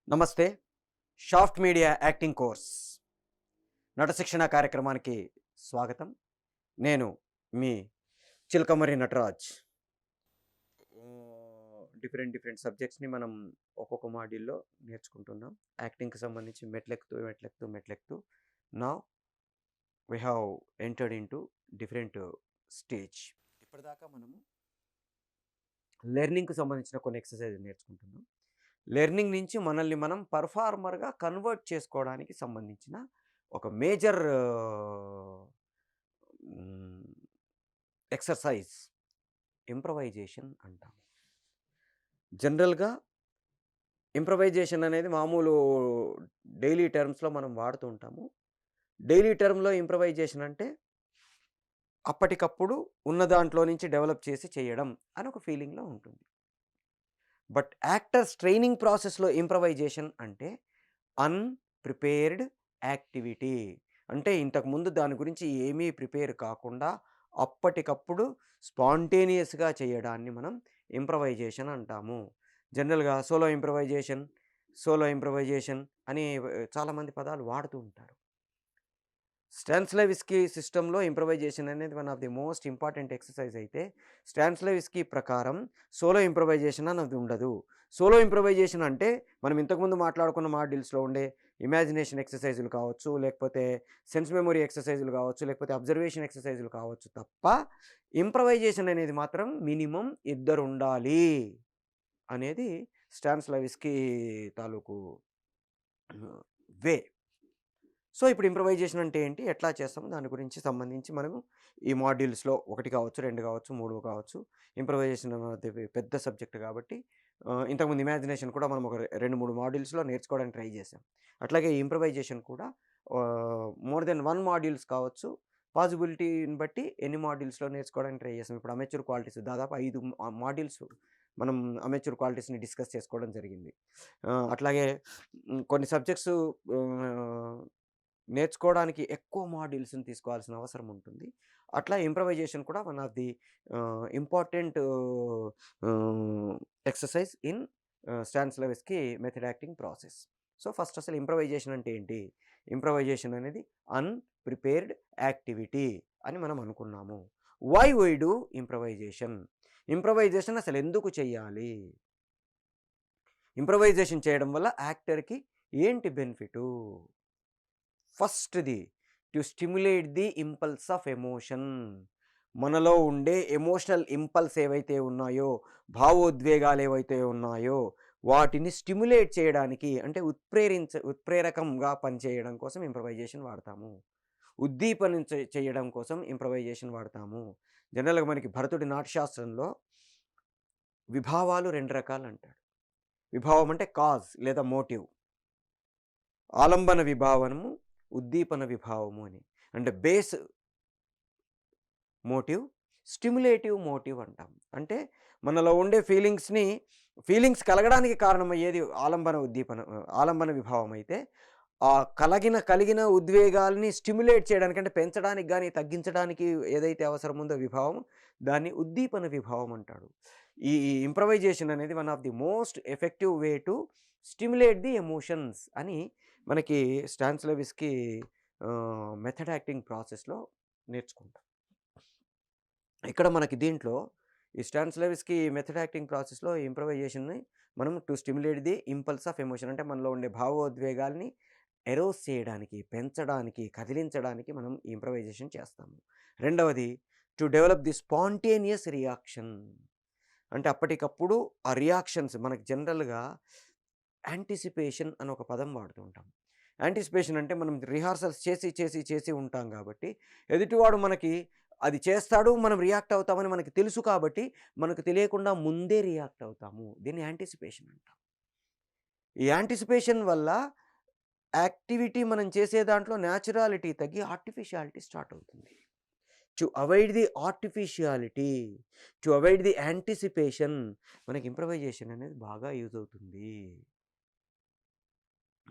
నమస్తే. Shaft media acting course నట శిక్షణ కార్యక్రమానికి స్వాగతం. నేను మీ చిలకమర్రి నటరాజ్. డిఫరెంట్ సబ్జెక్ట్స్‌ని మనం ఒక్కొక్క మాడ్యూల్‌లో నేర్చుకుంటున్నాం. యాక్టింగ్‌కి సంబంధించి మెట్లెక్కుతూ now we have entered into different stage. ఇప్పటిదాకా మనము లెర్నింగ్‌కి సంబంధించిన కొన్ని ఎక్సర్‌సైజ్‌లు నేర్చుకుంటున్నాం. లెర్నింగ్ నుంచి మనల్ని మనం పర్ఫార్మర్‌గా కన్వర్ట్ చేసుకోవడానికి సంబంధించిన ఒక మేజర్ ఎక్సర్‌సైజ్ ఇంప్రొవైజేషన్ అంటాం. జనరల్‌గా ఇంప్రొవైజేషన్ అనేది మామూలు డైలీ టర్మ్స్‌లో మనం వాడుతూ ఉంటాము. డైలీ టర్మ్‌లో ఇంప్రొవైజేషన్ అంటే అప్పటికప్పుడు ఉన్న దాంట్లో నుంచి డెవలప్ చేసి చేయడం అని ఒక ఫీలింగ్‌లో ఉంటుంది. బట్ యాక్టర్స్ ట్రైనింగ్ ప్రాసెస్‌లో ఇంప్రొవైజేషన్ అంటే అన్‌ప్రిపేర్డ్ యాక్టివిటీ. అంటే ఇంతకుముందు దాని గురించి ఏమీ ప్రిపేర్ కాకుండా అప్పటికప్పుడు స్పాంటేనియస్‌గా చేయడాన్ని మనం ఇంప్రొవైజేషన్ అంటాము. జనరల్‌గా సోలో ఇంప్రొవైజేషన్ అని చాలామంది పదాలు వాడుతూ ఉంటారు. స్టానిస్లావిస్కీ సిస్టమ్‌లో ఇంప్రొవైజేషన్ అనేది one of the most important exercise అయితే, స్టానిస్లావిస్కీ ప్రకారం సోలో ఇంప్రొవైజేషన్ అన్నది ఉండదు. సోలో ఇంప్రొవైజేషన్ అంటే మనం ఇంతకుముందు మాట్లాడుకున్న మాడ్యూల్స్‌లో ఉండే ఇమాజినేషన్ ఎక్సర్‌సైజులు కావచ్చు, లేకపోతే సెన్స్ మెమరీ ఎక్సర్‌సైజులు కావచ్చు, లేకపోతే అబ్జర్వేషన్ ఎక్సర్‌సైజులు కావచ్చు తప్ప, ఇంప్రొవైజేషన్ అనేది మాత్రం మినిమమ్ ఇద్దరుండాలి అనేది స్టానిస్లావిస్కీ తాలూకు వే. సో, ఇప్పుడు ఇంప్రొవైజేషన్ అంటే ఏంటి? ఎట్లా చేస్తాము? దాని గురించి సంబంధించి మనము ఈ మాడ్యూల్స్‌లో 1 కావచ్చు, 2 కావచ్చు, 3 కావచ్చు. ఇంప్రొవైజేషన్ అనేది పెద్ద సబ్జెక్ట్ కాబట్టి ఇంతకుముందు ఇమాజినేషన్ కూడా మనం ఒక 2, 3 మాడ్యూల్స్‌లో నేర్చుకోవడానికి ట్రై చేసాం. అట్లాగే ఈ ఇంప్రొవైజేషన్ కూడా మోర్ దెన్ 1 మాడ్యూల్స్ కావచ్చు. పాజిబిలిటీని బట్టి ఎన్ని మాడ్యూల్స్‌లో నేర్చుకోవడానికి ట్రై చేసాం. ఇప్పుడు అమెచ్యూర్ క్వాలిటీస్ దాదాపు 5 మాడ్యూల్స్ మనం అమెచ్యూర్ క్వాలిటీస్‌ని డిస్కస్ చేసుకోవడం జరిగింది. అట్లాగే కొన్ని సబ్జెక్ట్స్ ఆహ్ నేర్చుకోవడానికి ఎక్కువ మాడ్యూల్స్‌ని తీసుకోవాల్సిన అవసరం ఉంటుంది. అట్లా ఇంప్రొవైజేషన్ కూడా one of the important exercise in Stanislavski method acting process. So, first అసలు ఇంప్రొవైజేషన్ అంటే ఏంటి? ఇంప్రొవైజేషన్ అనేది అన్‌ప్రిపేర్డ్ యాక్టివిటీ అని మనం అనుకున్నాము. Why we do improvisation? Improvisation అసలు ఎందుకు చెయ్యాలి? ఇంప్రొవైజేషన్ చేయడం వల్ల యాక్టర్‌కి ఏంటి బెనిఫిటు? ఫస్ట్‌ది to stimulate the impulse of emotion. మనలో ఉండే ఎమోషనల్ ఇంపల్స్ ఏవైతే ఉన్నాయో, భావోద్వేగాలు ఏవైతే ఉన్నాయో, వాటిని స్టిమ్యులేట్ చేయడానికి అంటే ఉత్ప్రేరకంగా పనిచేయడం కోసం ఇంప్రొవైజేషన్ వాడతాము. చేయడం కోసం ఇంప్రొవైజేషన్ వాడతాము. జనరల్‌గా మనకి భరతుడి నాట్యశాస్త్రంలో విభావాలు 2 రకాలంటాడు. విభావం అంటే కాజ్ లేదా మోటివ్. ఆలంబన విభావనము, ఉద్దీపన విభావము అని. అంటే బేస్ మోటివ్, స్టిమ్యులేటివ్ మోటివ్ అంటాం. అంటే మనలో ఉండే ఫీలింగ్స్ కలగడానికి కారణమయ్యేది ఆలంబన విభావం అయితే, ఆ కలిగిన ఉద్వేగాల్ని స్టిమ్యులేట్ చేయడానికి అంటే పెంచడానికి గాని, తగ్గించడానికి ఏదైతే అవసరం ఉందో విభావం, దాన్ని ఉద్దీపన విభావం అంటాడు. ఈ ఇంప్రొవైజేషన్ అనేది one of the most effective way to stimulate the emotions అని మనకి స్టానిస్లావిస్కీ మెథడ్ యాక్టింగ్ ప్రాసెస్‌లో నేర్చుకుంటాం. ఇక్కడ మనకి దీంట్లో ఈ స్టానిస్లావిస్కీ మెథడ్ యాక్టింగ్ ప్రాసెస్‌లో ఇంప్రొవైజేషన్‌ని మనం to stimulate the impulse of emotion అంటే మనలో ఉండే భావోద్వేగాల్ని ఎరోస్ చేయడానికి, పెంచడానికి, కదిలించడానికి మనం ఇంప్రొవైజేషన్ చేస్తాము. రెండవది to develop the spontaneous reaction. అంటే అప్పటికప్పుడు ఆ రియాక్షన్స్ మనకు జనరల్‌గా యాంటిసిపేషన్ అని ఒక పదం వాడుతూ ఉంటాం. యాంటిసిపేషన్ అంటే మనం రిహార్సల్స్ చేసి ఉంటాం కాబట్టి, ఎదుటివాడు మనకి అది చేస్తాడు, మనం రియాక్ట్ అవుతామని మనకు తెలుసు కాబట్టి, మనకు తెలియకుండా ముందే రియాక్ట్ అవుతాము. దీన్ని యాంటిసిపేషన్ అంటాం. ఈ యాంటిసిపేషన్ వల్ల యాక్టివిటీ మనం చేసే దాంట్లో న్యాచురాలిటీ తగ్గి ఆర్టిఫిషియాలిటీ స్టార్ట్ అవుతుంది. To avoid the artificiality, to avoid the anticipation మనకి ఇంప్రొవైజేషన్ అనేది బాగా యూజ్ అవుతుంది.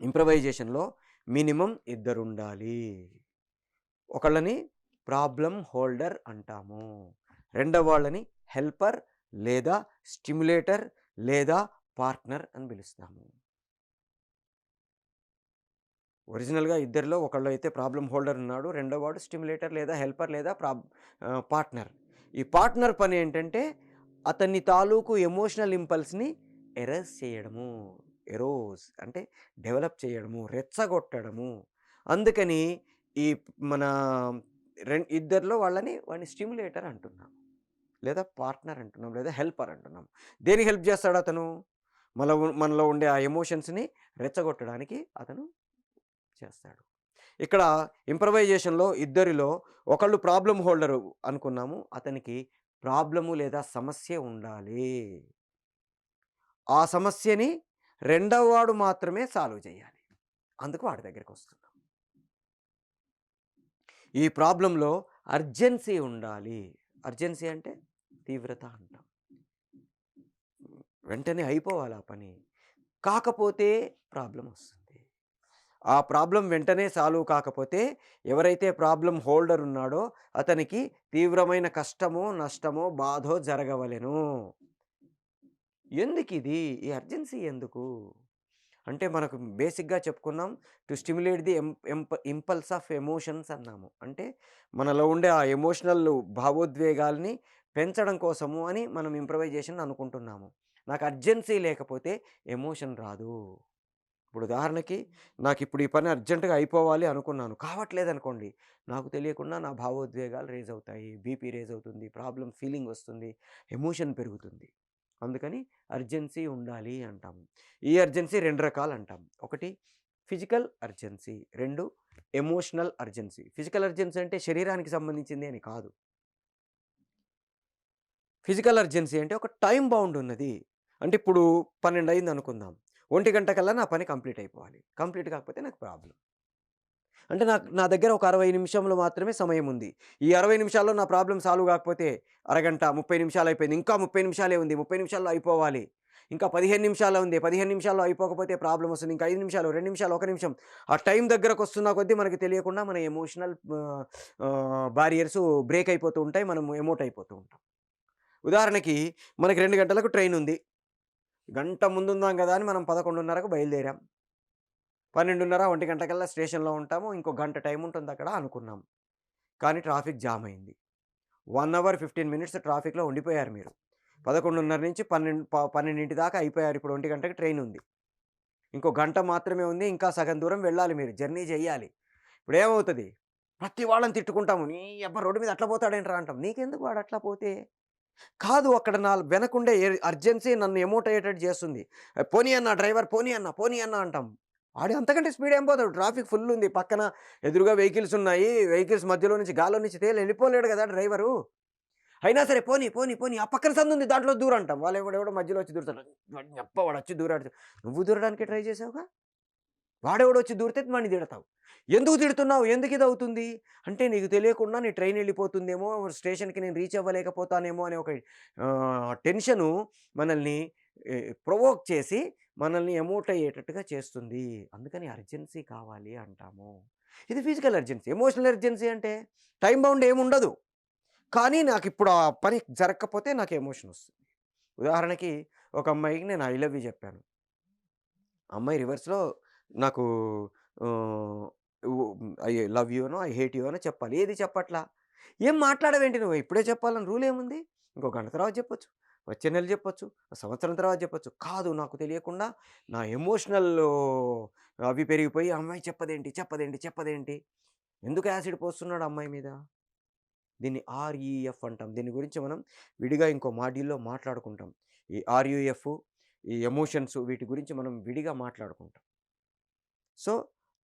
ఇంప్రొవైజేషన్‌లో మినిమమ్ ఇద్దరుండాలి. ఒకళ్ళని ప్రాబ్లమ్ హోల్డర్ అంటాము. రెండో వాళ్ళని హెల్పర్ లేదా స్టిమ్యులేటర్ లేదా పార్ట్నర్ అని పిలుస్తాము. ఒరిజినల్‌గా ఇద్దరిలో ఒకళ్ళు అయితే ప్రాబ్లమ్ హోల్డర్ ఉన్నాడు. రెండో వాడు స్టిమ్యులేటర్ లేదా హెల్పర్ లేదా పార్ట్నర్. ఈ పార్ట్నర్ పని ఏంటంటే అతని తాలూకు ఎమోషనల్ ఇంపల్స్‌ని ఎరేజ్ చేయడము. ఎరోస్ అంటే డెవలప్ చేయడము, రెచ్చగొట్టడము. అందుకని ఈ మన ఇద్దరిలో వాడిని స్టిమ్యులేటర్ అంటున్నాం. లేదా పార్ట్నర్ అంటున్నాం. లేదా హెల్పర్ అంటున్నాం. దేనికి హెల్ప్ చేస్తాడు అతను? మనలో ఉండే ఆ ఎమోషన్స్‌ని రెచ్చగొట్టడానికి అతను చేస్తాడు. ఇక్కడ ఇంప్రవైజేషన్‌లో ఇద్దరిలో ఒకళ్ళు ప్రాబ్లమ్ హోల్డరు అనుకున్నాము. అతనికి ప్రాబ్లము లేదా సమస్య ఉండాలి. ఆ సమస్యని రెండవ వాడు మాత్రమే సాల్వ్ చేయాలి. అందుకు వాడి దగ్గరికొస్తున్నాం. ఈ ప్రాబ్లమ్‌లో అర్జెన్సీ ఉండాలి. అర్జెన్సీ అంటే తీవ్రత అంటాం. వెంటనే అయిపోవాలి ఆ పని. కాకపోతే ప్రాబ్లమొస్తుంది. ఆ ప్రాబ్లమ్ వెంటనే సాల్వ్ కాకపోతే ఎవరైతే ప్రాబ్లమ్ హోల్డర్ ఉన్నాడో అతనికి తీవ్రమైన కష్టమో, నష్టమో, బాధో జరగవలెను. ఎందుకిది? ఈ అర్జెన్సీ ఎందుకు? అంటే మనకు బేసిక్‌గా చెప్పుకున్నాం. To stimulate the impulse of emotions అన్నాము. అంటే మనలో ఉండే ఆ ఎమోషనల్ భావోద్వేగాల్ని పెంచడం కోసము అని మనం ఇంప్రవైజేషన్ అనుకుంటున్నాము. నాకు అర్జెన్సీ లేకపోతే ఎమోషన్ రాదు. ఇప్పుడు ఉదాహరణకి నాకిప్పుడు ఈ పని అర్జెంట్‌గా అయిపోవాలి అనుకున్నాను. కావట్లేదనుకోండి. నాకు తెలియకుండా నా భావోద్వేగాలు రైజ్ అవుతాయి. బీపీ రైజ్ అవుతుంది. ప్రాబ్లమ్ ఫీలింగ్ వస్తుంది. ఎమోషన్ పెరుగుతుంది. అందుకని అర్జెన్సీ ఉండాలి అంటాము. ఈ అర్జెన్సీ 2 రకాలంటాం. ఒకటి physical urgency. 2 emotional urgency. Physical urgency అంటే శరీరానికి సంబంధించింది అని కాదు. ఫిజికల్ అర్జెన్సీ అంటే ఒక టైమ్ బౌండ్ ఉన్నది. అంటే ఇప్పుడు 12 అయిందనుకుందాం. 1 కల్లా నా పని కంప్లీట్ అయిపోవాలి. కంప్లీట్ కాకపోతే నాకు ప్రాబ్లమ్. అంటే నా దగ్గర ఒక 60 నిమిషంలో మాత్రమే సమయం ఉంది. ఈ 60 నిమిషాల్లో నా ప్రాబ్లమ్ సాల్వ్ కాకపోతే అరగంట, 30 నిమిషాలు అయిపోయింది. ఇంకా 30 నిమిషాలే ఉంది. 30 నిమిషాల్లో అయిపోవాలి. ఇంకా 15 నిమిషాలే ఉంది. 15 నిమిషాల్లో అయిపోకపోతే ప్రాబ్లమ్ వస్తుంది. ఇంకా 5 నిమిషాలు, 2 నిమిషాలు, 1 నిమిషం. ఆ టైం దగ్గరకొస్తున్న కొద్దీ మనకు తెలియకుండా మన ఎమోషనల్ బారియర్స్ బ్రేక్ అయిపోతూ ఉంటాయి. మనం ఎమోట్ అయిపోతూ ఉంటాం. ఉదాహరణకి మనకి 2 గంటలకు ట్రైన్ ఉంది. గంట ముందుందాం గదా! అని మనం 11:30కు బయలుదేరాం. 12:30, 1 స్టేషన్‌లో ఉంటాము. ఇంకో గంట టైం ఉంటుందక్కడ అనుకున్నాం. కానీ ట్రాఫిక్ జామ్ అయింది. 1 అవర్ 15 మినిట్స్ ట్రాఫిక్‌లో ఉండిపోయారు మీరు. 11:30 నుంచి 12 దాకా అయిపోయారు. ఇప్పుడు 1 ట్రైన్ ఉంది. ఇంకో గంట మాత్రమే ఉంది. ఇంకా సగం దూరం వెళ్ళాలి మీరు. జర్నీ చేయాలి. ఇప్పుడేమవుతది? ప్రతి వాళ్ళని తిట్టుకుంటాము. "నీ యబ్బ రోడ్డు మీద అట్లా పోతాడేంట్రా" అంటాం. నీకెందుకు వాడట్లా పోతే? కాదు అక్కడ నా వెనకుండే అర్జెన్సీ నన్ను ఎమోట్ అయ్యేటట్టు చేస్తుంది. పోనీ అన్న డ్రైవర్ పోనీ అన్న, పోనీ అన్న అంటాం. ఆడు అంతకంటే స్పీడ్ ఏం పోతాడు. ట్రాఫిక్ ఫుల్ ఉంది. పక్కన ఎదురుగా వెహికల్స్ ఉన్నాయి. వెహికల్స్ మధ్యలో నుంచి గాల్లో నుంచి తేలి వెళ్ళిపోలేడు కదా డ్రైవరు. అయినా సరే పోనీ, పోనీ, పోనీ ఆ పక్కన సందుంది దాంట్లో దూరు అంటాం. వాడెవడో మధ్యలో వచ్చి దూరుతాడు. వాడొచ్చి దూరాడు. నువ్వు దూరడానికే ట్రై చేసావుగా. వాడెవడో వచ్చి దూరితే వాడిని తిడతావు. ఎందుకు తిడుతున్నావు? ఎందుకిదవుతుంది? అంటే నీకు తెలియకుండా నీ ట్రైన్ ఎళ్ళిపోతుందేమో, స్టేషన్‌కి నేను రీచ్ అవ్వలేకపోతానేమో అనే ఒక టెన్షను మనల్ని ప్రొవోక్ చేసి మనల్ని ఎమోట్ అయ్యేటట్టుగా చేస్తుంది. అందుకని అర్జెన్సీ కావాలి అంటాము. ఇది ఫిజికల్ అర్జెన్సీ. ఎమోషనల్ అర్జెన్సీ అంటే టైమ్ బౌండ్ ఏముండదు. కానీ నాకిప్పుడు ఆ పని జరగకపోతే నాకు ఎమోషనొస్తుంది. ఉదాహరణకి ఒక అమ్మాయికి నేను ఐ లవ్ యూ చెప్పాను. అమ్మాయి రివర్స్‌లో నాకు ఆహ్, ఉ ఐ లవ్ యూ అనో, ఐ హేట్ యూ అనో చెప్పాలి. ఏది చెప్పట్లా. ఏం మాట్లాడవేంటి నువ్వు? ఇప్పుడే చెప్పాలని రూలేముంది? ఇంకో గంట తర్వాత చెప్పొచ్చు. వచ్చే నెల చెప్పొచ్చు. సంవత్సరం తర్వాత చెప్పొచ్చు. కాదు నాకు తెలియకుండా నా ఎమోషనల్ అవి పెరిగిపోయి ఆ అమ్మాయి చెప్పదేంటి? చెప్పదేంటి? చెప్పదేంటి? ఎందుకు యాసిడ్ పోస్తున్నాడు ఆ అమ్మాయి మీద? దీన్ని ఆర్‌ఈఎఫ్ అంటాం. దీని గురించి మనం విడిగా ఇంకో మాడ్యూల్‌లో మాట్లాడుకుంటాం. ఈ ఆర్‌యుఎఫ్, ఈ ఎమోషన్స్ వీటి గురించి మనం విడిగా మాట్లాడుకుంటాం. సో,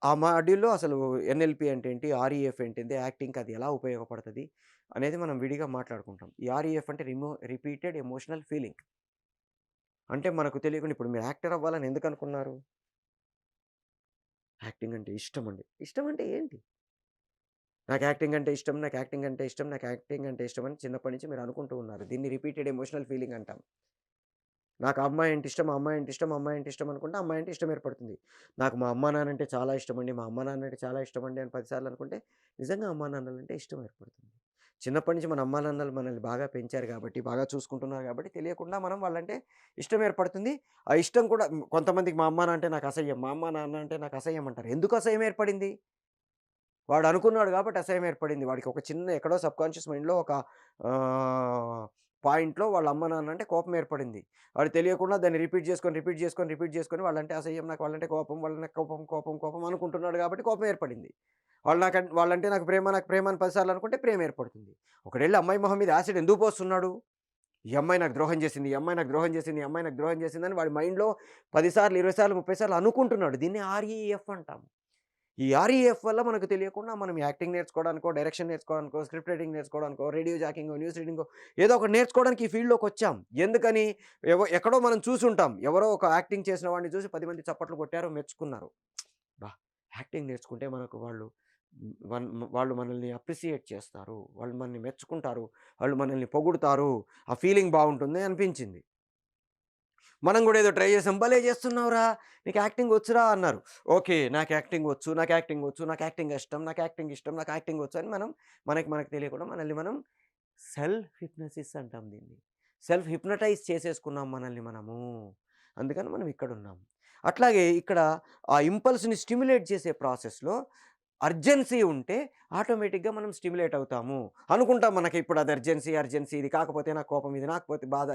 ఆ మాడ్యూల్‌లో అసలు ఎన్ఎల్‌పి అంటే ఏంటి? ఆర్‌ఈఎఫ్ ఏంటిది? యాక్టింగ్‌కి అది ఎలా ఉపయోగపడతది? అనేది మనం విడిగా మాట్లాడుకుంటాం. ఈ ఆర్‌ఈఎఫ్ అంటే రిపీటెడ్ ఎమోషనల్ ఫీలింగ్. అంటే మనకు తెలియకుండా ఇప్పుడు మీరు యాక్టర్ అవ్వాలని ఎందుకనుకున్నారు? యాక్టింగ్ అంటే ఇష్టమండి. ఇష్టం అంటే ఏంటి? నాకు యాక్టింగ్ అంటే ఇష్టం, నాకు యాక్టింగ్ అంటే ఇష్టం, నాకు యాక్టింగ్ అంటే ఇష్టం అని చిన్నప్పటి నుంచి మీరు అనుకుంటూ ఉన్నారు. దీన్ని రిపీటెడ్ ఎమోషనల్ ఫీలింగ్ అంటాం. నాకు ఆ అమ్మాయి అంటే ఇష్టం, ఆ అమ్మాయి అంటే ఇష్టం, ఆ అమ్మాయి అంటే ఇష్టం అనుకుంటే, ఆ అమ్మాయి అంటే ఇష్టం ఏర్పడుతుంది. నాకు మా అమ్మా, నాన్న అంటే చాలా ఇష్టమండి, మా అమ్మ, నాన్న అంటే చాలా ఇష్టమండి అని 10 సార్లు అనుకుంటే, నిజంగా అమ్మా, నాన్నలంటే ఇష్టం ఏర్పడుతుంది. చిన్నప్పటి నుంచి మన అమ్మానాన్నలు మనల్ని బాగా పెంచారు కాబట్టి, బాగా చూసుకుంటున్నారు కాబట్టి తెలియకుండా మనం వాళ్ళంటే ఇష్టం ఏర్పడుతుంది. ఆ ఇష్టం కూడా కొంతమందికి మా అమ్మ, నాన్న అంటే నాకు అసహ్యం. మా అమ్మ, నాన్న అంటే నాకు అసహ్యం అంటారు. ఎందుకు అసహ్యం ఏర్పడింది? వాడు అనుకున్నాడు కాబట్టి అసహ్యం ఏర్పడింది. వాడికి ఒక చిన్న ఎక్కడో సబ్‌కాన్షియస్ మైండ్‌లో ఒక పాయింట్‌లో వాళ్ళ అమ్మ, నాన్న అంటే కోపం ఏర్పడింది. వాడికి తెలియకుండా దాన్ని రిపీట్ చేసుకొని వాళ్ళంటే అసహ్యం, నాకు వాళ్ళంటే కోపం, వాళ్ళకి కోపం అనుకుంటున్నాడు కాబట్టి కోపం ఏర్పడింది. వాళ్ళంటే నాకు ప్రేమ అని 10 సార్లు అనుకుంటే ప్రేమ ఏర్పడుతుంది. ఒకడెళ్లి అమ్మాయి మొహం మీద యాసిడ్ ఎందుకు పోస్తున్నాడు? ఈ అమ్మాయి నాకు ద్రోహం చేసింది, ఈ అమ్మాయి నాకు ద్రోహం చేసింది, ఈ అమ్మాయి నాకు ద్రోహం చేసిందని వాడి మైండ్‌లో 10 సార్లు, 20 సార్లు, 30 సార్లు అనుకుంటున్నాడు. దీన్ని ఆర్‌ఈఎఫ్ అంటాము. ఈ ఆర్‌ఈఎఫ్ వల్ల మనకు తెలియకుండా మనం యాక్టింగ్ నేర్చుకోవడానికో, డైరెక్షన్ నేర్చుకోవడానికో, స్క్రిప్ట్ రైటింగ్ నేర్చుకోవడానికో, రేడియో జాకింగో, న్యూస్ రీడింగో ఏదో ఒకటి నేర్చుకోవడానికి ఈ ఫీల్డ్‌లోకొచ్చాం. ఎందుకని? ఎక్కడో మనం చూసుంటాం. ఎవరో ఒక యాక్టింగ్ చేసిన వాడిని చూసి 10 మంది చప్పట్లు కొట్టారు, మెచ్చుకున్నారు. అబ్బా! యాక్టింగ్ నేర్చుకుంటే మనకు వాళ్ళు హ్మ్, వన్ వాళ్ళు మనల్ని అప్రిషియేట్ చేస్తారు. వాళ్ళు మనల్ని మెచ్చుకుంటారు. వాళ్ళు మనల్ని పొగుడుతారు. ఆ ఫీలింగ్ బావుంటుంది అనిపించింది. మనం గూడా ఏదో ట్రై చేసాం. "భలే చేస్తున్నావురా! నీకు యాక్టింగ్ వచ్చురా" అన్నారు. ఓకే. నాకు యాక్టింగ్ వచ్చు, నాకు యాక్టింగ్ వచ్చు, నాకు యాక్టింగ్ ఇష్టం, నాకు యాక్టింగ్ ఇష్టం, నాకు యాక్టింగ్ వచ్చు అని మనకు తెలియకుండా మనల్ని మనం సెల్ఫ్ హిప్నోసిస్ అంటాం దీన్ని. సెల్ఫ్ హిప్నటైజ్ చేసేసుకున్నాం మనల్ని మనము. అందుకని మనం ఇక్కడున్నాం. అట్లాగే ఇక్కడ ఆ ఇంపల్స్‌ని స్టిమ్యులేట్ చేసే ప్రాసెస్‌లో అర్జెన్సీ ఉంటే ఆటోమేటిక్‌గా మనం స్టిమ్యులేట్ అవుతాము. అనుకుంటాం మనకిప్పుడు అది అర్జెన్సీ ఇది కాకపోతే నాకు కోపం, ఇది కాకపోతే బాధ,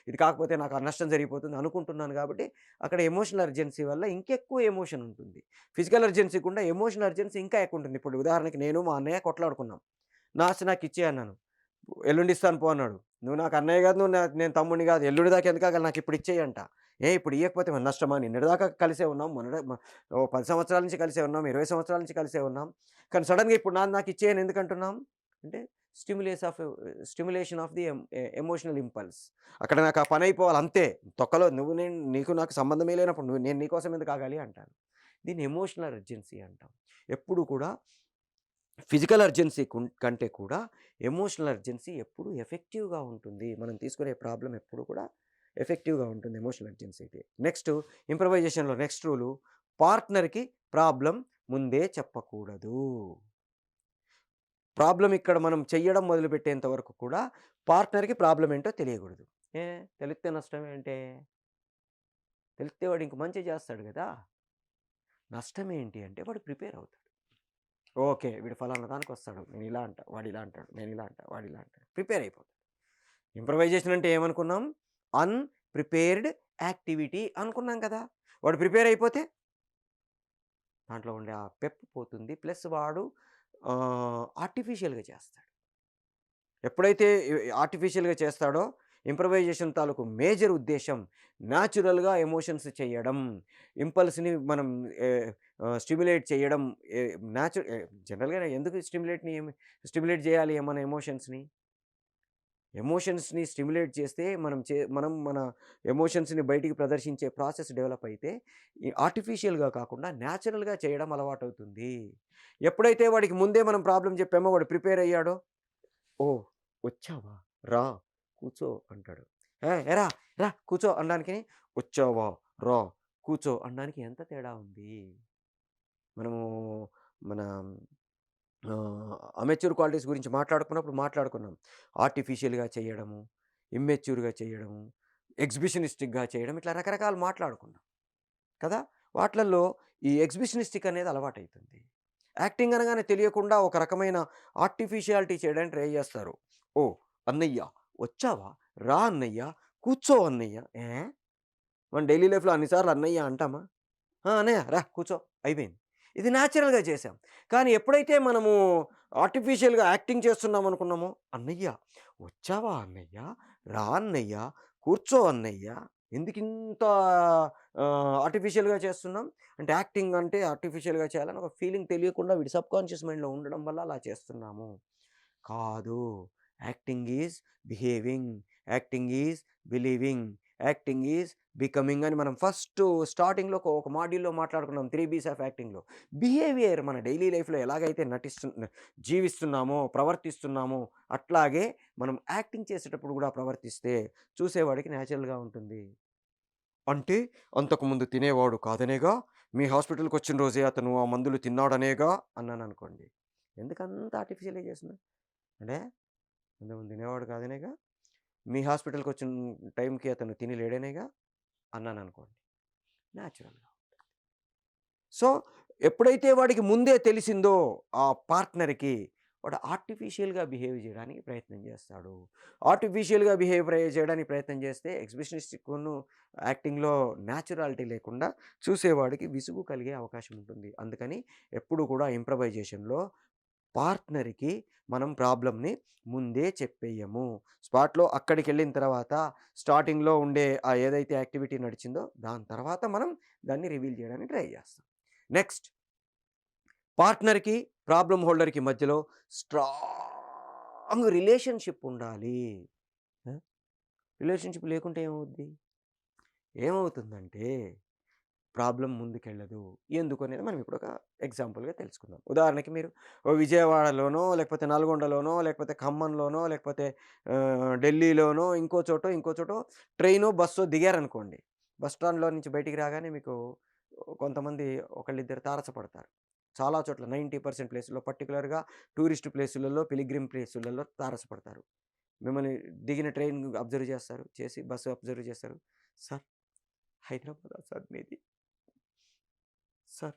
ఇది కాకపోతే నాకు ఆ నష్టం జరిగిపోతుంది అనుకుంటున్నాను కాబట్టి అక్కడ ఎమోషనల్ అర్జెన్సీ వల్ల ఇంకెక్కువ ఎమోషన్ ఉంటుంది. ఫిజికల్ అర్జెన్సీ కన్నా ఎమోషనల్ అర్జెన్సీ ఇంకా ఎక్కువుంటుంది. ఇప్పుడు ఉదాహరణకి నేను మా అన్నయ్య కొట్లాడుకున్నాం. నా ఆస్తి నాకిచ్చేయి అన్నాను. ఎల్లుండి ఇస్తాను పో అన్నాడు. నువ్వు నాకు అన్నయ్య కాదు, నేను తమ్ముడిని కాదు. ఎల్లుండి దాకా ఎందుకాగలి నాకిప్పుడు ఇచ్చేయి అంట. ఇప్పుడు ఇయ్యకపోతే మరి నష్టమా? నిన్నటిదాకా కలిసే ఉన్నాం. ఓ 10 సంవత్సరాల నుంచి కలిసే ఉన్నాం. 20 సంవత్సరాల నుంచి కలిసే ఉన్నాం. కానీ సడెన్‌గా ఇప్పుడు నాకు ఇచ్చేయని ఎందుకంటున్నాం? అంటే stimulus of stimulation of the emotional impulse. అక్కడ నాకు ఆ పనయిపోవాలి అంతే. తొక్కలో నీకు నాకు సంబంధమే లేనప్పుడు నేను నీ కోసం ఎందుకు ఆగాలి అంటాను. దీన్ని ఎమోషనల్ అర్జెన్సీ అంటాం. ఎప్పుడు కూడా ఫిజికల్ అర్జెన్సీ కంటే కూడా ఎమోషనల్ అర్జెన్సీ ఎప్పుడు ఎఫెక్టివ్‌గా ఉంటుంది. మనం తీసుకునే ప్రాబ్లమ్ ఎప్పుడు కూడా ఎఫెక్టివ్‌గా ఉంటుంది ఎమోషనల్ అర్జెన్సీకి. నెక్స్ట్ ఇంప్రవైజేషన్‌లో నెక్స్ట్ రూలు పార్ట్నర్‌కి ప్రాబ్లమ్ ముందే చెప్పకూడదు. ప్రాబ్లమ్ ఇక్కడ మనం చెయ్యడం మొదలుపెట్టేంత వరకు కూడా పార్ట్నర్‌కి ప్రాబ్లమ్ ఏంటో తెలియకూడదు. తెలిస్తే నష్టం ఏంటే? తెలిస్తే వాడు ఇంక మంచే చేస్తాడు గదా! నష్టం ఏంటి అంటే వాడు ప్రిపేర్ అవుతాడు. ఓకే. వీడు ఫలానా దానికొస్తాడు. నేను ఇలా అంటా, వాడు ఇలా అంటాడు. నేను ఇలా అంటా, వాడు ఇలా అంటాడు. ప్రిపేర్ అయిపోతాడు. ఇంప్రవైజేషన్ అంటే ఏమనుకున్నాం? అన్‌ప్రిపేర్డ్ యాక్టివిటీ అనుకున్నాం కదా! వాడు ప్రిపేర్ అయిపోతే దాంట్లో ఉండే ఆ పెప్ పోతుంది. ప్లస్ వాడు ఆర్టిఫిషియల్‌గా చేస్తాడు. ఎప్పుడైతే ఆర్టిఫిషియల్‌గా చేస్తాడో ఇంప్రవైజేషన్ తాలూకు మేజర్ ఉద్దేశ్యం న్యాచురల్‌గా ఎమోషన్స్ చేయడం. ఇంపల్స్‌ని మనం స్టిమ్యులేట్ చేయడం. ఎ జనరల్‌గా ఎందుకు స్టిమ్యులేట్ చేయాలి మన ఎమోషన్స్‌ని? ఎమోషన్స్‌ని స్టిమ్యులేట్ చేస్తే మనం మన ఎమోషన్స్‌ని బయటికి ప్రదర్శించే ప్రాసెస్ డెవలప్ అయితే ఈ ఆర్టిఫిషియల్‌గా కాకుండా న్యాచురల్‌గా చేయడం అలవాటవుతుంది. ఎప్పుడైతే వాడికి ముందే మనం ప్రాబ్లమ్ చెప్పామో వాడు ప్రిపేర్ అయ్యాడో, "ఓహ్! వచ్చావా? రా, కూర్చో" అంటాడు. ఏరా రా కూర్చో అనడానికి, "వచ్చావా? రా, కూర్చో" అనడానికి ఎంత తేడా ఉంది. మనము మన అమెచ్యూర్ క్వాలిటీస్ గురించి మాట్లాడుకున్నాం. ఆర్టిఫిషియల్‌గా చేయడము, ఇమ్మెచ్యూర్‌గా చేయడము, ఎగ్జిబిషనిస్టిక్‌గా చేయడం ఇట్లా రకరకాలు మాట్లాడుకున్నాం. కదా! వాట్లల్లో ఈ ఎగ్జిబిషనిస్టిక్ అనేది అలవాటైతుంది. యాక్టింగ్ అనగానే తెలియకుండా ఒక రకమైన ఆర్టిఫిషియాలిటీ చేయడానికి ట్రై చేస్తారు. "ఓహ్! అన్నయ్య వచ్చావా? రా అన్నయ్య, కూర్చో అన్నయ్య." మనం డైలీ లైఫ్‌లో అన్ని సార్లు అన్నయ్య అంటామా? అన్నయ్య రా కూర్చో అయిపోయింది. ఇది న్యాచురల్‌గా చేసాం. కానీ ఎప్పుడైతే మనము ఆర్టిఫిషియల్‌గా యాక్టింగ్ చేస్తున్నాం అనుకున్నామో, "అన్నయ్య వచ్చావా అన్నయ్య? రా అన్నయ్య, కూర్చో అన్నయ్య." ఎందుకింత ఆర్టిఫిషియల్‌గా చేస్తున్నాం? అంటే యాక్టింగ్ అంటే ఆర్టిఫిషియల్‌గా చేయాలని ఒక ఫీలింగ్ తెలియకుండా వీడి సబ్‌కాన్షియస్ మైండ్‌లో ఉండడం వల్ల అలా చేస్తున్నాము. కాదు. Acting is behaving. Acting is believing. Acting is becoming అని మనం స్టార్టింగ్‌లో ఒక మాడ్యూల్‌లో మాట్లాడుకున్నాం 3 బీస్ ఆఫ్ యాక్టింగ్‌లో. బిహేవియర్ మన డైలీ లైఫ్‌లో ఎలాగైతే జీవిస్తున్నామో, ప్రవర్తిస్తున్నామో అట్లాగే మనం యాక్టింగ్ చేసేటప్పుడు గూడా ప్రవర్తిస్తే చూసేవాడికి న్యాచురల్‌గా ఉంటుంది. అంటే అంతకుముందు తినేవాడు కాదనేగా? మీ హాస్పిటల్‌కొచ్చిన రోజే అతను ఆ మందులు తిన్నాడనేగా అన్నాననుకోండి. ఎందుకంత ఆర్టిఫిషియల్‌గా చేస్తున్నా? అంటే ఇంతకుముందు తినేవాడు కాదనేగా, మీ హాస్పిటల్‌కొచ్చిన టైంకి అతను తిని లేడనేగా అన్నాననుకోండి. న్యాచురల్‌గా. సో, ఎప్పుడైతే వాడికి ముందే తెలిసిందో ఆ పార్ట్నర్‌కి, వాడు ఆర్టిఫిషియల్‌గా బిహేవ్ జేయడానికి ప్రయత్నం జేస్తాడు. ఆర్టిఫిషియల్‌గా చేయడానికి ప్రయత్నం జేస్తే ఎక్స్‌బిషనిస్టిక్కును యాక్టింగ్‌లో న్యాచురాలిటీ లేకుండా చూసేవాడికి విసుగు కలిగే అవకాశం ఉంటుంది. అందుకని ఎప్పుడు కూడా ఇంప్రవైజేషన్‌లో పార్ట్నర్‌కి మనం ప్రాబ్లమ్‌ని ముందే చెప్పేయము. స్పాట్‌లో అక్కడికెళ్ళిన తర్వాత స్టార్టింగ్‌లో ఉండే ఆ ఏదైతే యాక్టివిటీ నడిచిందో దాని తర్వాత మనం దాన్ని రివీల్ జేయడానికి ట్రై జేస్తాం. నెక్స్ట్ పార్ట్నర్‌కి, ప్రాబ్లమ్ హోల్డర్‌కి మధ్యలో స్ట్రాంగ్ రిలేషన్‌షిప్ ఉండాలి. ఆ! రిలేషన్‌షిప్ లేకుంటే ఏమవుద్ది? ఏమవుతుందంటే ప్రాబ్లమ్ ముందుకెళ్ళదు. ఎందుకనేది మనం ఇప్పుడు ఒక ఎగ్జాంపుల్‌గా తెలుసుకుందాం. ఉదాహరణకి మీరు ఓ విజయవాడలోనో, లేకపోతే నల్గొండలోనో, లేకపోతే ఖమ్మంలోనో, లేకపోతే ఢిల్లీలోనో, ఇంకో చోటో ట్రైనో, బస్సో దిగారనుకోండి. బస్ స్టాండ్‌లో నుంచి బయటికి రాగానే మీకు కొంతమంది ఒకళ్ళిద్దరు తారసపడతారు. చాలా చోట్ల 90% ప్లేసుల్లో పర్టిక్యులర్‌గా టూరిస్ట్ ప్లేసులలో, పిల్గ్రిమ్ ప్లేసులలో తారసపడతారు. మిమ్మల్ని దిగిన ట్రైన్ అబ్జర్వ్ చేస్తారు. చేసి బస్సు అబ్జర్వ్ చేస్తారు. "సార్ హైదరాబాదా సార్ మీది? సార్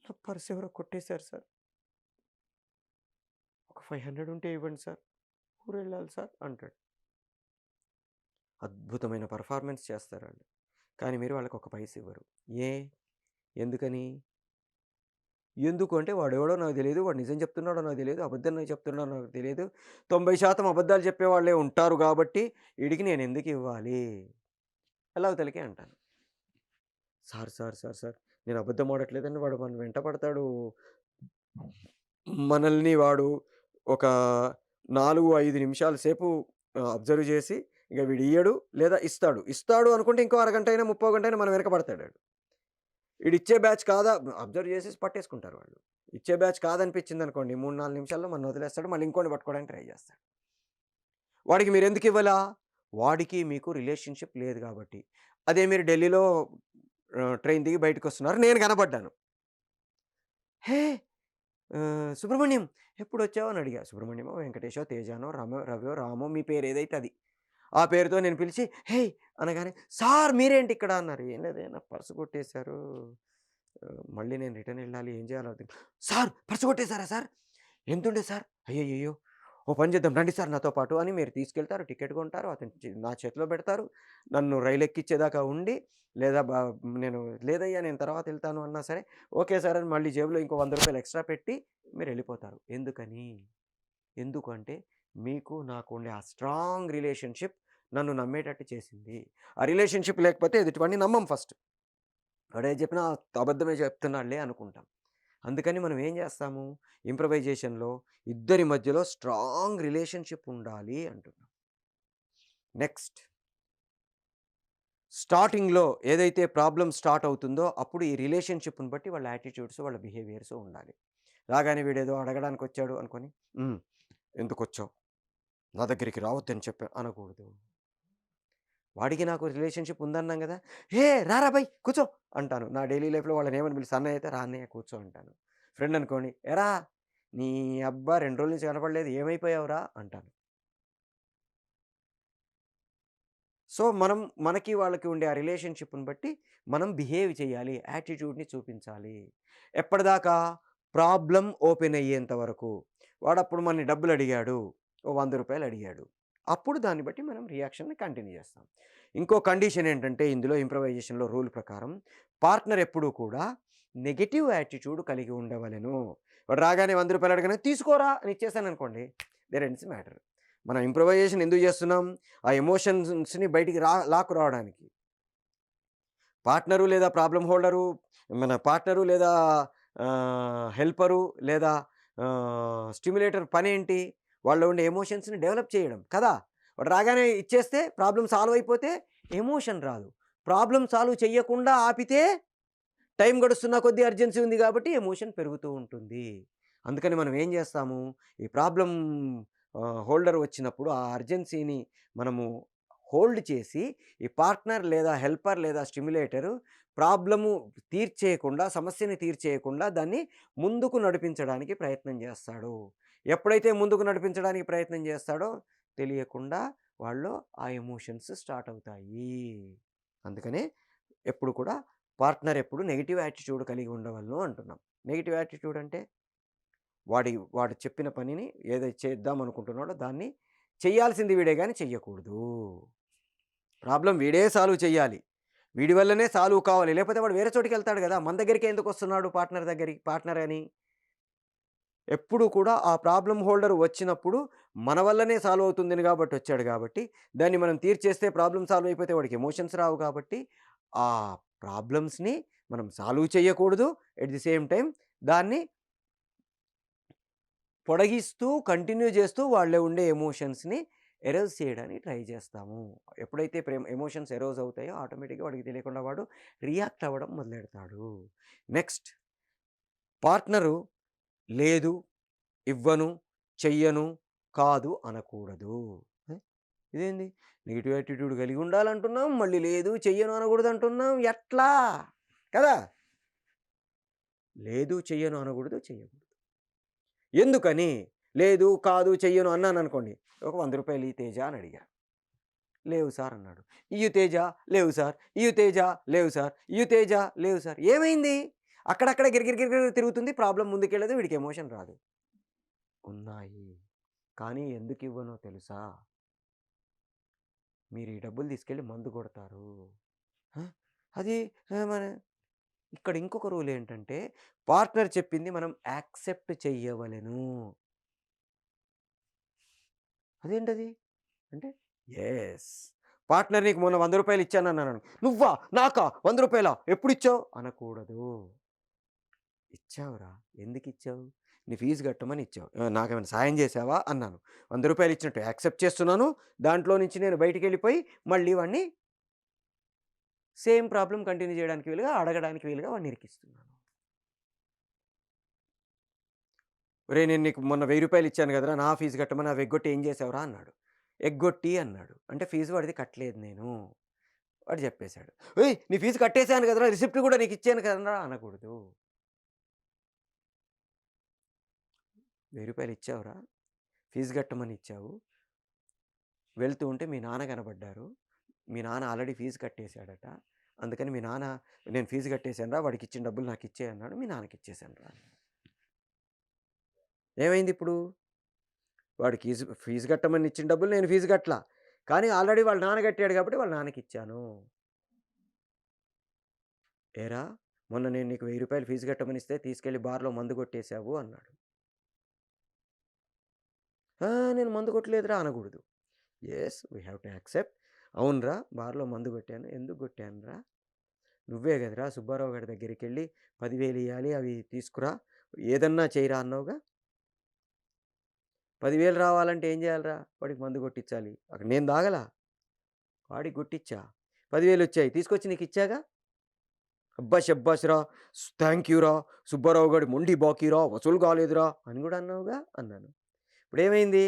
నా పర్స్ ఎవరో కొట్టేశారు సార్. ఒక 500 ఉంటే ఇవ్వండి సార్. ఊరెళ్ళాలి సార్" అంటాడు. అద్భుతమైన పెర్ఫార్మన్స్ చేస్తారాళ్ళు. కానీ మీరు వాళ్ళకి ఒక పైస ఇవ్వరు. ఏ? ఎందుకని? ఎందుకు అంటే వాడెవడో నాకు తెలీదు. వాడు నిజం చెప్తున్నాడో నాకు తెలీదు. అబద్ధం చెప్తున్నాడో నాకు తెలీదు. 90% అబద్ధాలు చెప్పేవాళ్ళే ఉంటారు గాబట్టి ఈడికి నేనెందుకివ్వాలి? ఎలాగోతలకే అంటాను. సార్ నేను అబద్ధం ఆడట్లేదండి. వాడు మన వెంట పడతాడు. మనల్ని వాడు ఒక 4, 5 నిమిషాల సేపు అబ్జర్వ్ చేసి ఇక వీడియ్యడు లేదా ఇస్తాడు. ఇస్తాడు అనుకుంటే ఇంకో అరగంటైనా, ముప్పో గంటైనా మన వెనక పడతాడాడు. ఈడిచ్చే బ్యాచ్ కాదా అబ్జర్వ్ చేసేసి పట్టేసుకుంటారు వాళ్ళు. ఇచ్చే బ్యాచ్ కాదనిపించిందనుకోండి 3, 4 నిమిషాల్లో మననొదిలేస్తాడు. మళ్ళీ ఇంకోడిని పట్టుకోవడానికి ట్రై చేస్తాడు. వాడికి మీరెందుకివ్వలా? వాడికి మీకు రిలేషన్‌షిప్ లేదు గాబట్టి. అదే మీరు ఢిల్లీలో ట్రైన్ దిగి బయటికొస్తున్నారు. నేను కనపడ్డాను. "హే! సుబ్రహ్మణ్యం ఎప్పుడొచ్చావు?" అని అడిగా. సుబ్రహ్మణ్యమో, వెంకటేషో, తేజానో, రవో, రామో మీ పేరేదైతే అది. ఆ పేరుతో నేను పిలిచి "హేయ్!" అనగానే "సార్ మీరేంటిక్కడ?" అన్నారు. "ఏం లేదే నా పర్స్ కొట్టేశారు. మళ్ళీ నేను రిటర్న్ ఎళ్ళాలి. ఏం చేయాలో అర్థం" "సార్ పర్స్ కొట్టేశారా సార్? ఎంతుండే సార్?" "అయ్యయ్యయ్యో! ఓ పని చేద్దాం రండి సార్ నాతో పాటు" అని మీరు తీసుకెళ్తారు. టికెట్ కొంటారు. అతను నా చేతిలో పెడతారు. నన్ను రైలెక్కిచ్చేదాకా ఉండి లేదా నేను లేదయ్యా నేను తర్వాత ఎళ్తాను అన్నా సరే, ఓకే సార్ అని మళ్ళీ జేబులో ఇంకో రూ. 100 ఎక్స్‌ట్రా పెట్టి మీరెళ్ళిపోతారు. ఎందుకని? ఎందుకంటే మీకు నాకు ఉండే ఆ స్ట్రాంగ్ రిలేషన్‌షిప్ నన్ను నమ్మేటట్టు చేసింది. ఆ రిలేషన్‌షిప్ లేకపోతే ఎదుటివాడిని నమ్మం ఫస్ట్. వాడేది చెప్పినా అబద్ధమే చెప్తున్నాడులే అనుకుంటాం. అందుకని మనం ఏం చేస్తాము? ఇంప్రవైజేషన్‌లో ఇద్దరి మధ్యలో స్ట్రాంగ్ రిలేషన్‌షిప్ ఉండాలి అంటున్నాం. నెక్స్ట్ స్టార్టింగ్‌లో ఏదైతే ప్రాబ్లమ్ స్టార్ట్ అవుతుందో అప్పుడు ఈ రిలేషన్‌షిప్‌ని బట్టి వాళ్ళ యాటిట్యూడ్స్, వాళ్ళ బిహేవియర్స్ ఉండాలి. రాగానే వీడేదో అడగడానికొచ్చాడు అనుకోని, "హ్మ్. ఎందుకొచ్చావు? నా దగ్గరికి రావద్దని చెప్పా" అనకూడదు. వాడికి నాకు రిలేషన్‌షిప్ ఉందన్నాం గదా! "ఏ రారా బయ్ కూర్చో" అంటాను. నా డైలీ లైఫ్‌లో వాళ్ళనేమని పిలుస్తా అన్నయ్య అయితే, "రా అన్నయ్య కూర్చో" అంటాను. ఫ్రెండ్ అనుకోండి, "ఏరా నీ అబ్బా 2 రోజుల నుంచి కనపడలేదు ఏమైపోయావురా" అంటాను. సో, మనకి వాళ్ళకి ఉండే ఆ రిలేషన్‌షిప్‌ని బట్టి మనం బిహేవ్ చేయాలి. యాటిట్యూడ్‌ని చూపించాలి. ఎప్పటిదాకా? ప్రాబ్లమ్ ఓపెన్ అయ్యేంత వరకు. వాడప్పుడు మనని డబ్బులడిగాడు. ఓ రూ. 100 అడిగాడు. అప్పుడు దాన్ని బట్టి మనం రియాక్షన్‌ని కంటిన్యూ చేస్తాం. ఇంకో కండిషన్ ఏంటంటే ఇందులో ఇంప్రవైజేషన్‌లో రూల్ ప్రకారం పార్ట్నర్ ఎప్పుడూ కూడా నెగెటివ్ యాటిట్యూడ్ కలిగి ఉండవలెను. వాడు రాగానే రూ. 100 అడగగానే తీసుకోరా అని ఇచ్చేసాననుకోండి. There ends matter. మనం ఇంప్రవైజేషన్ ఎందుకు చేస్తున్నాం? ఆ ఎమోషన్స్‌ని బయటికి లాక్కురావడానికి. పార్ట్నరు లేదా ప్రాబ్లమ్ హోల్డరు, మన పార్ట్నరు లేదా హెల్పరు లేదా స్టిమ్యులేటర్ పనేంటి? వాళ్ళలో ఉండే ఎమోషన్స్‌ని డెవలప్ చేయడం కదా! వాడు రాగానే ఇచ్చేస్తే ప్రాబ్లమ్ సాల్వ్ అయిపోతే ఎమోషన్ రాదు. ప్రాబ్లమ్ సాల్వ్ చెయ్యకుండా ఆపితే టైం గడుస్తున్న కొద్దీ అర్జెన్సీ ఉంది గాబట్టి ఎమోషన్ పెరుగుతూ ఉంటుంది. అందుకని మనం ఏం జేస్తాము, ఈ ప్రాబ్లమ్ హోల్డర్ వచ్చినప్పుడు ఆ అర్జెన్సీని మనము హోల్డ్ చేసి, ఈ పార్ట్నర్ లేదా హెల్పర్ లేదా స్టిమ్యులేటరు ప్రాబ్లము తీర్చేయకుండా, సమస్యని తీర్చేయకుండా దాన్ని ముందుకు నడిపించడానికి ప్రయత్నం జేస్తాడు. ఎప్పుడైతే ముందుకు నడిపించడానికి ప్రయత్నం చేస్తాడో తెలియకుండా వాళ్ళలో ఆ ఎమోషన్స్ స్టార్ట్ అవుతాయి. అందుకనే ఎప్పుడు కూడా పార్ట్నర్ ఎప్పుడు నెగెటివ్ యాటిట్యూడ్ కలిగి ఉండవలను అంటున్నాం. నెగెటివ్ యాటిట్యూడ్ అంటే వాడు చెప్పిన పనిని ఏదైతే చేద్దాం అనుకుంటున్నాడో దాన్ని చెయ్యాల్సింది వీడే గాని చెయ్యకూడదు. ప్రాబ్లమ్ వీడే సాల్వ్ చెయ్యాలి. వీడి వల్లనే సాల్వ్ కావాలి. లేకపోతే వాడు వేరే చోటికెళ్తాడు గదా! మన దగ్గరికే ఎందుకొస్తున్నాడు పార్ట్నర్ దగ్గరికి పార్ట్నర్ అని. ఎప్పుడూ కూడా ఆ ప్రాబ్లమ్ హోల్డర్ వచ్చినప్పుడు మన వల్లనే సాల్వ్ అవుతుందని గాబట్టి వచ్చాడు గాబట్టి, దాన్ని మనం తీర్చేస్తే ప్రాబ్లమ్ సాల్వ్ అయిపోతే వాడికి ఎమోషన్స్ రావు కాబట్టి, ఆ ప్రాబ్లమ్స్‌ని మనం సాల్వ్ చేయకూడదు. ఎట్ ది సేమ్ టైమ్ దాన్ని పొడిగిస్తూ, కంటిన్యూ చేస్తూ వాళ్ళలో ఉండే ఎమోషన్స్‌ని ఎరోజ్ చేయడానికి ట్రై చేస్తాము. ఎప్పుడైతే ఎమోషన్స్ ఎరోజ్ అవుతాయో ఆటోమేటిక్‌గా వాడికి తెలియకుండా వాడు రియాక్ట్ అవ్వడం మొదలెడతాడు. నెక్స్ట్ పార్ట్నరు లేదు, ఇవ్వను, చెయ్యను, కాదు అనకూడదు. ఇదేంది నెగెటివ్ యాటిట్యూడ్ కలిగి ఉండాలంటున్నాం. మళ్ళీ లేదు, చెయ్యను అనకూడదంటున్నాం. ఎట్లా? కదా! లేదు, చెయ్యను అనకూడదు, చెయ్యకూడదు. ఎందుకని? లేదు, కాదు, చెయ్యను అన్నాననుకోండి. ఒక రూ. 100 ఇయి తేజ అని అడిగా. లేవు సార్ అన్నాడు. ఇయ్యి తేజ, లేవు సార్. ఇయ్యి తేజ, లేవు సార్. ఇయ్యి తేజ, లేవు సార్. ఏమైంది? అక్కడక్కడ గిరగిర గిరగిర తిరుగుతుంది. ప్రాబ్లమ్ ముందుకెళ్ళదు. వీడికి ఎమోషన్ రాదు. ఉన్నాయి. కానీ ఎందుకివ్వనో తెలుసా? మీరు ఈ డబ్బులు తీసుకెళ్ళి మందు కొడతారు. ఆ! అది మన ఇక్కడ ఇంకొక రూల్ ఏంటంటే, పార్ట్నర్ చెప్పింది మనం యాక్సెప్ట్ చెయ్యవలెను. అదేంటది? అంటే యెస్. పార్ట్నర్ నీకు మొన్న రూ. 100 ఇచ్చానన్నాను. నువ్వా? నాకా? రూ. 100 ఎప్పుడిచ్చావు? అనకూడదు. ఇచ్చావురా. ఎందుకిచ్చావు? నీ ఫీజు కట్టమని ఇచ్చావు. నాకేమైనా సాయం చేశావా? అన్నాను. రూ. 100 ఇచ్చినట్టు యాక్సెప్ట్ చేస్తున్నాను. దాంట్లో నుంచి నేను బయటికెళ్ళిపోయి మళ్ళీ వాడిని సేమ్ ప్రాబ్లమ్ కంటిన్యూ చేయడానికి వీలుగా, అడగడానికి వీలుగా వాడిని ఇరికిస్తున్నాను. ఒరేయ్! నేను నీకు మొన్న రూ. 1000 ఇచ్చాను కదరా! నా ఫీజు కట్టమని అవి ఎగ్గొట్టి ఏం చేశావురా? అన్నాడు. ఎగ్గొట్టి అన్నాడు. అంటే ఫీజు వాడిది కట్టలేదు నేను. వాడు చెప్పేసాడు. "ఏయ్! నీ ఫీజు కట్టేసాను కదరా! రిసిప్ట్ కూడా నీకు ఇచ్చాను కదరా!" అనకూడదు. రూ. 1000 ఇచ్చావురా! ఫీజు కట్టమని ఇచ్చావు. వెళ్తూ ఉంటే మీ నాన్న కనపడ్డారు. మీ నాన్న ఆల్రెడీ ఫీజు కట్టేసాడట. అందుకని మీ నాన్న నేను ఫీజు కట్టేసానురా! వాడికిచ్చిన డబ్బులు నాకిచ్చేయి అన్నాడు. మీ నాన్నకిచ్చేసానురా. ఏమైందిప్పుడు? వాడికి ఫీజు కట్టమని ఇచ్చిన డబ్బులు నేను ఫీజు కట్టలా. కానీ ఆల్రెడీ వాళ్ళ నాన్న కట్టాడు కాబట్టి వాళ్ళ నాన్నకిచ్చాను. ఏరా! మొన్న నేను నీకు రూ. 1000 ఫీజు కట్టమనిస్తే తీసుకెళ్ళి బార్‌లో మందు కొట్టేశావు అన్నాడు. ఆ! నేను మందు కొట్టలేదురా అనకూడదు. Yes, we have to accept. అవునురా! బార్‌లో మందు కొట్టాను. ఎందుకు కొట్టానురా? నువ్వే గదరా సుబ్బారావు గారి దగ్గరికెళ్ళి 10,000 ఇయ్యాలి అవి తీసుకురా, ఏదన్నా చెయ్యిరా అన్నావుగా. 10,000 రావాలంటే ఏం చేయాలిరా? వాడికి మందు కొట్టించాలి. అక్కడ నేను తాగలా. వాడికి కొట్టిచ్చా. 10,000 వచ్చాయి. తీసుకొచ్చి నీకిచ్చాగా. అబ్బా! శబ్బాష్‌రా! థాంక్ యూ రా! సుబ్బారావు గాడి మొండి బాకీరా! వసూలు కాలేదురా! అని గూడా అన్నావుగా అన్నాను. ఇప్పుడేమైంది?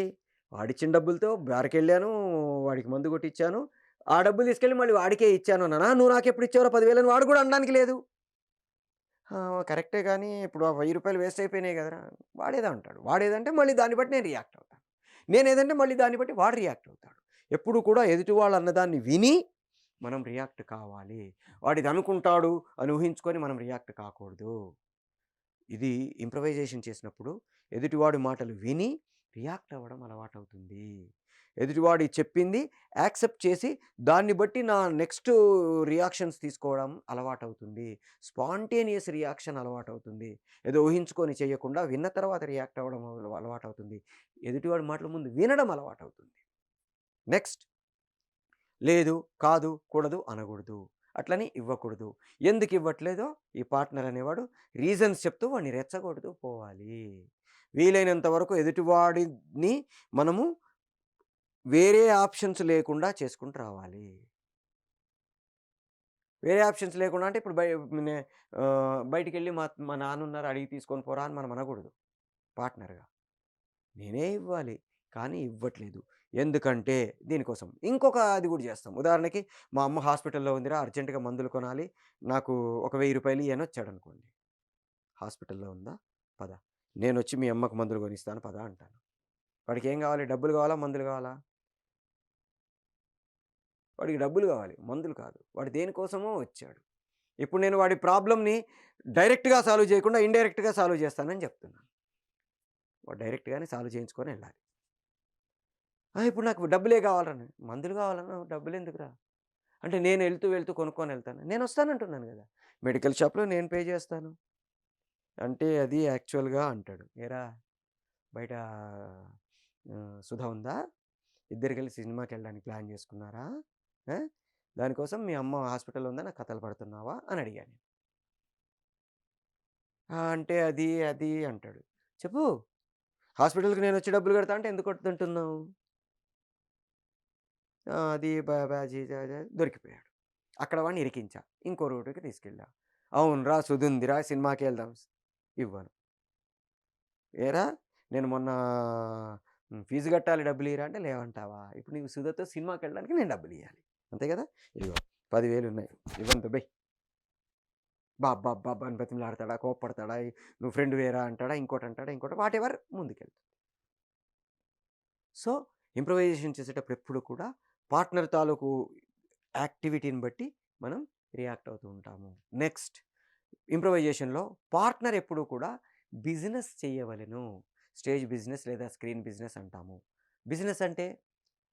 వాడిచ్చిన డబ్బులతో బార్‌కెళ్ళాను. వాడికి మందు కొట్టిచ్చాను. ఆ డబ్బులు తీసుకెళ్ళి మళ్ళీ వాడికే ఇచ్చాను అన్నానా? నువ్వు నాకెప్పుడు ఇచ్చావురా 10,000 అని వాడు కూడా అనడానికి లేదు. ఆ! కరెక్టే గానీ ఇప్పుడు ఆ రూ. 1000 వేస్ట్ అయిపోయినాయి గదరా! వాడేదో అంటాడు. వాడేదంటే మళ్ళీ దాన్ని బట్టి నేను రియాక్ట్ అవుతాను. నేనేదంటే మళ్ళీ దాన్ని బట్టి వాడు రియాక్ట్ అవుతాడు. ఎప్పుడు కూడా ఎదుటి వాళ్ళు అన్నదాన్ని విని మనం రియాక్ట్ కావాలి. వాడిదనుకుంటాడు అని ఊహించుకొని మనం రియాక్ట్ కాకూడదు. ఇది ఇంప్రవైజేషన్ చేసినప్పుడు ఎదుటివాడి మాటలు విని రియాక్ట్ అవ్వడం అలవాటవుతుంది. ఎదుటివాడు చెప్పింది యాక్సెప్ట్ చేసి దాన్ని బట్టి నా నెక్స్ట్ రియాక్షన్స్ తీసుకోవడం అలవాటవుతుంది. Spontaneous reaction అలవాటవుతుంది. ఏదో ఊహించుకొని చేయకుండా విన్న తర్వాత రియాక్ట్ అవ్వడం అలవాటవుతుంది. ఎదుటివాడి మాటల ముందు వినడం అలవాటవుతుంది. నెక్స్ట్ లేదు, కాదు, కూడదు అనకూడదు. అట్లని ఇవ్వకూడదు. ఎందుకివ్వట్లేదో ఈ పార్ట్నర్ అనేవాడు రీజన్స్ చెప్తూ వాడిని రెచ్చగొడుతూ పోవాలి. వీలైనంత వరకు ఎదుటివాడిని మనము వేరే ఆప్షన్స్ లేకుండా చేసుకుంటూ రావాలి. వేరే ఆప్షన్స్ లేకుండా అంటే ఇప్పుడు నే బయటికెళ్ళి మా మా నాన్నున్నారు అడిగి తీసుకొని పోరా అని మనం అనకూడదు పార్ట్నర్‌గా. నేనే ఇవ్వాలి. కానీ ఇవ్వట్లేదు. ఎందుకంటే దీనికోసం. ఇంకొక అది గూడా చేస్తాం. ఉదాహరణకి మా అమ్మ హాస్పిటల్‌లో ఉందిరా అర్జెంట్‌గా మందులు కొనాలి. నాకు ఒక రూ. 1000 ఇయ్యి అనొచ్చాడనుకోండి. హాస్పిటల్‌లో ఉందా? పద. నేనొచ్చి మీ అమ్మకు మందులు కొనిస్తాను పదా అంటాను. వాడికేం కావాలి? డబ్బులు కావాలా? మందులు కావాలా? వాడికి డబ్బులు కావాలి. మందులు కాదు. వాడు దేనికోసమో వచ్చాడు. ఇప్పుడు నేను వాడి ప్రాబ్లమ్‌ని డైరెక్ట్‌గా సాల్వ్ చేయకుండా ఇండైరెక్ట్‌గా సాల్వ్ చేస్తానని చెప్తున్నాను. వాడు డైరెక్ట్‌గానే సాల్వ్ చేయించుకొని ఎళ్ళాలి. ఇప్పుడు నాకు డబ్బులే కావాలని. మందులు కావాలన్నావు డబ్బులెందుకురా? అంటే నేను వెళ్తూ కొనుక్కొని ఎళ్తాను. నేనొస్తానంటున్నాను గదా! మెడికల్ షాప్‌లో నేను పే చేస్తాను. అంటే అది యాక్చువల్‌గా అంటాడు. ఏరా బయట సుధా ఉందా? ఇద్దరు కలిసి సినిమాకెళ్ళడానికి ప్లాన్ చేసుకున్నారా? ఆ! దానికోసం మీ అమ్మ హాస్పిటల్‌లో ఉందని నాకు కథలు పడుతున్నావా? అని అడిగాను. అంటే అది అంటాడు. చెప్పు హాస్పిటల్‌కి నేనొచ్చి డబ్బులు కడతా అంటే ఎందుకు వద్దంటున్నావు? అది బాజీ దొరికిపోయాడు. అక్కడ వాడిని ఇరికించా. ఇంకో రూట్‌కి తీసుకెళ్ళా. అవునురా సుధుందిరా సినిమాకెళ్దాం. ఇవ్వను. ఏరా నేను మొన్న ఫీజు కట్టాలి డబ్బులియ్యరా అంటే లేవంటావా? ఇప్పుడు నీకు సుధతో సినిమాకెళ్ళడానికి నేను డబ్బులియ్యాలి. అంతే కదా! ఇదిగో 10,000 ఉన్నాయి. ఇవ్వను దొబ్బెయ్. అబ్బబ్బబ్బా! అని బతిమిలాడతాడా? కోప్పడతాడా? నువ్వు ఫ్రెండ్‌వేరా అంటాడా? ఇంకోటంటాడా? ఇంకోటి వాటెవర్ ముందుకెళ్తాం. సో, ఇంప్రూవైజేషన్ చేసేటప్పుడు ఎప్పుడు కూడా పార్ట్నర్ తాలూకు యాక్టివిటీని బట్టి మనం రియాక్ట్ అవుతూ ఉంటాము. నెక్స్ట్ ఇంప్రూవైజేషన్‌లో పార్ట్నర్ ఎప్పుడూ కూడా బిజినెస్ చేయవలెను. స్టేజ్ బిజినెస్ లేదా స్క్రీన్ బిజినెస్ అంటాము. బిజినెస్ అంటే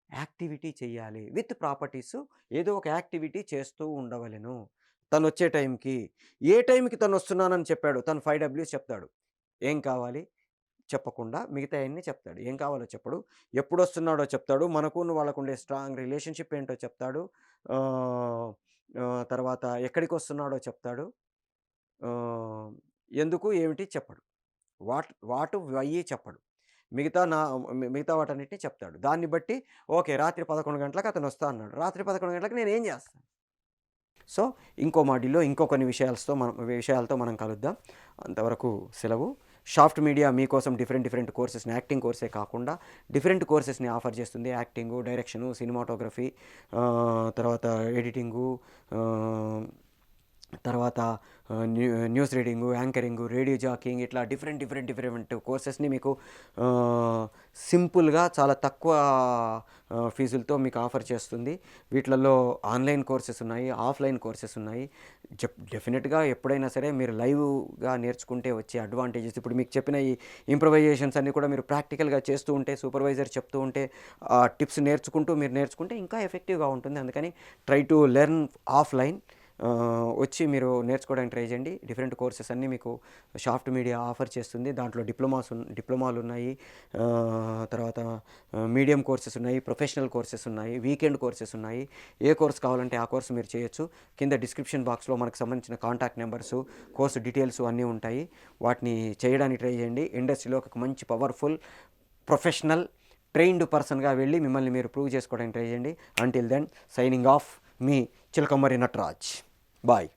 యాక్టివిటీ చేయాలి. విత్ ప్రాపర్టీసు ఏదో ఒక యాక్టివిటీ చేస్తూ ఉండవలెను. తనొచ్చే టైంకి, ఏ టైంకి తనొస్తున్నానని చెప్పాడో తను 5 డబ్ల్యూస్ చెప్తాడు. ఏం కావాలి? చెప్పకుండా మిగతాయన్నీ చెప్తాడు. ఏం కావాలో చెప్పడు. ఎప్పుడొస్తున్నాడో చెప్తాడు. మనకును వాళ్ళకుండే స్ట్రాంగ్ రిలేషన్‌షిప్ ఏంటో చెప్తాడు. ఆహ్, తర్వాత ఎక్కడికొస్తున్నాడో చెప్తాడు. ఆహ్, ఎందుకు, ఏమిటి చెప్పడు. వాటు, వయ్యి చెప్పడు. మిగతా నా మిగతా వాటన్నిటిని చెప్తాడు. దాన్ని బట్టి ఓకే. రాత్రి 11 గంటలకు అతనొస్తా అన్నాడు. రాత్రి 11 గంటలకు నేనేం జేస్తాను? సో, ఇంకో మాడ్యూల్‌లో ఇంకో కొన్ని విషయాలతో మనం కలుద్దాం. అంతవరకు సెలవు. సాఫ్ట్ మీడియా మీకోసం డిఫరెంట్ కోర్సెస్‌ని యాక్టింగ్ కోర్సే కాకుండా డిఫరెంట్ కోర్సెస్‌ని ఆఫర్ చేస్తుంది. యాక్టింగు, డైరెక్షను, సినిమాటోగ్రఫీ తర్వాత ఎడిటింగు ఆహ్, తర్వాత న్యూస్ రీడింగు, యాంకరింగు, రేడియో జాకీయింగ్ ఇట్లా డిఫరెంట్ కోర్సెస్‌ని మీకు సింపుల్‌గా చాలా తక్కువ ఫీజులతో మీకు ఆఫర్ చేస్తుంది. వీటిలలో ఆన్‌లైన్ కోర్సెస్ ఉన్నాయి, ఆఫ్‌లైన్ కోర్సెస్ ఉన్నాయి. డెఫినిట్‌గా ఎప్పుడైనా సరే మీరు లైవ్‌గా నేర్చుకుంటే వచ్చే అడ్వాంటేజెస్ ఇప్పుడు మీకు చెప్పిన ఈ ఇంప్రవైజేషన్స్ అన్నీ కూడా మీరు ప్రాక్టికల్‌గా చేస్తూ ఉంటే, సూపర్వైజర్ చెప్తూ ఉంటే, టిప్స్ మీరు నేర్చుకుంటే ఇంకా ఎఫెక్టివ్‌గా ఉంటుంది. అందుకని ట్రై టు లెర్న్ ఆఫ్‌లైన్. వచ్చి మీరు నేర్చుకోవడానికి ట్రై చేయండి. డిఫరెంట్ కోర్సెస్ అన్నీ మీకు సాఫ్ట్ మీడియా ఆఫర్ చేస్తుంది. దాంట్లో డిప్లొమాలు ఉన్నాయి. తర్వాత మీడియం కోర్సెస్ ఉన్నాయి, ప్రొఫెషనల్ కోర్సెస్ ఉన్నాయి, వీకెండ్ కోర్సెస్ ఉన్నాయి. ఏ కోర్స్ కావాలంటే ఆ కోర్స్ మీరు చేయొచ్చు. కింద డిస్క్రిప్షన్ బాక్స్‌లో మనకు సంబంధించిన కాంటాక్ట్ నెంబర్సు, కోర్సు డీటెయిల్స్ అన్నీ ఉంటాయి. వాటిని చేయడానికి ట్రై చేయండి. ఇండస్ట్రీలో ఒక మంచి పవర్ఫుల్, ప్రొఫెషనల్, ట్రైన్డ్ పర్సన్‌గా వెళ్ళి మిమ్మల్ని మీరు ప్రూవ్ చేసుకోవడానికి ట్రై చేయండి. అంటిల్ దెన్ సైనింగ్ ఆఫ్ మీ చిలకమర్రి నటరాజ్. Bye.